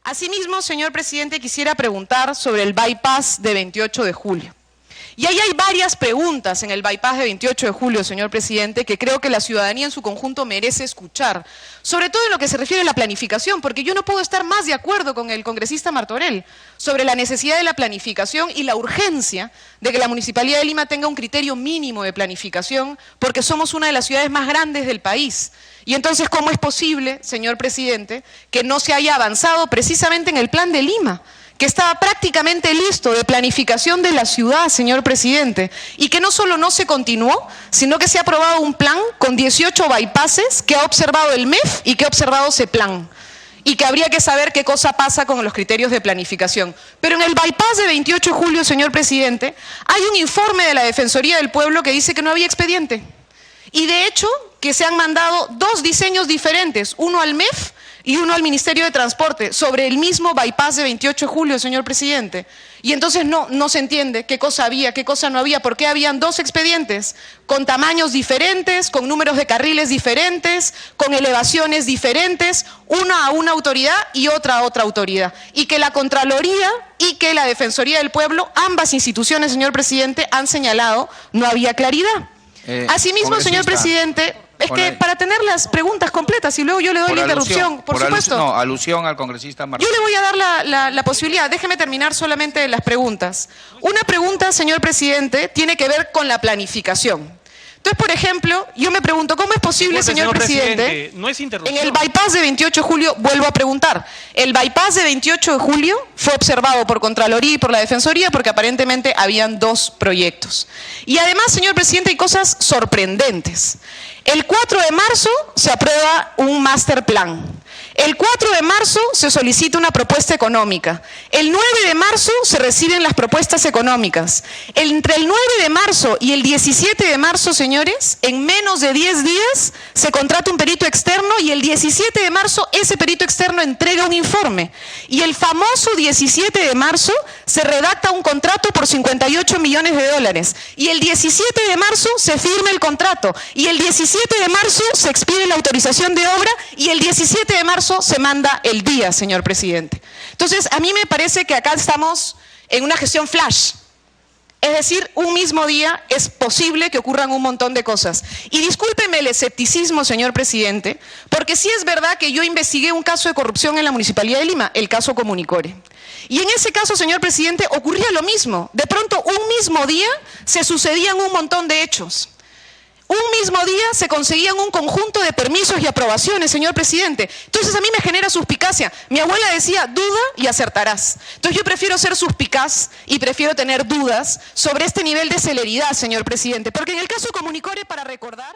Asimismo, señor presidente, quisiera preguntar sobre el bypass de 28 de julio. Y ahí hay varias preguntas en el bypass de 28 de julio, señor presidente, que creo que la ciudadanía en su conjunto merece escuchar, sobre todo en lo que se refiere a la planificación, porque yo no puedo estar más de acuerdo con el congresista Martorell sobre la necesidad de la planificación y la urgencia de que la Municipalidad de Lima tenga un criterio mínimo de planificación, porque somos una de las ciudades más grandes del país. Y entonces, ¿cómo es posible, señor presidente, que no se haya avanzado precisamente en el Plan de Lima, que estaba prácticamente listo de planificación de la ciudad, señor presidente, y que no solo no se continuó, sino que se ha aprobado un plan con 18 bypasses que ha observado el MEF y que ha observado CEPLAN, y que habría que saber qué cosa pasa con los criterios de planificación. Pero en el bypass de 28 de julio, señor presidente, hay un informe de la Defensoría del Pueblo que dice que no había expediente. Y de hecho, que se han mandado dos diseños diferentes, uno al MEF y uno al Ministerio de Transporte, sobre el mismo bypass de 28 de julio, señor presidente. Y entonces no se entiende qué cosa había, qué cosa no había, por qué habían dos expedientes, con tamaños diferentes, con números de carriles diferentes, con elevaciones diferentes, una a una autoridad y otra a otra autoridad. Y que la Contraloría y que la Defensoría del Pueblo, ambas instituciones, señor presidente, han señalado no había claridad. Asimismo, señor presidente, es que para tener las preguntas completas y luego yo le doy la interrupción, por supuesto. No, alusión al congresista Martorell. Yo le voy a dar la posibilidad, déjeme terminar solamente las preguntas. Una pregunta, señor presidente, tiene que ver con la planificación. Entonces, por ejemplo, yo me pregunto, ¿cómo es posible, señor presidente, no es interrupción, en el bypass de 28 de julio, vuelvo a preguntar, el bypass de 28 de julio fue observado por Contraloría y por la Defensoría porque aparentemente habían dos proyectos. Y además, señor presidente, hay cosas sorprendentes. El 4 de marzo se aprueba un master plan. El 4 de marzo se solicita una propuesta económica. El 9 de marzo se reciben las propuestas económicas. Entre el 9 de marzo y el 17 de marzo, señores, en menos de 10 días se contrata un perito externo y el 17 de marzo ese perito externo entrega un informe. Y el famoso 17 de marzo se redacta un contrato por 58 millones de dólares. Y el 17 de marzo se firma el contrato. Y el 17 de marzo se expide la autorización de obra y el 17 de marzo se manda el día, señor presidente. Entonces, a mí me parece que acá estamos en una gestión flash. Es decir, un mismo día es posible que ocurran un montón de cosas. Y discúlpeme el escepticismo, señor presidente, porque sí es verdad que yo investigué un caso de corrupción en la Municipalidad de Lima, el caso Comunicore. Y en ese caso, señor presidente, ocurría lo mismo. De pronto, un mismo día se sucedían un montón de hechos. Un mismo día se conseguían un conjunto de permisos y aprobaciones, señor presidente. Entonces a mí me genera suspicacia. Mi abuela decía, duda y acertarás. Entonces yo prefiero ser suspicaz y prefiero tener dudas sobre este nivel de celeridad, señor presidente. Porque en el caso Comunicore, para recordar...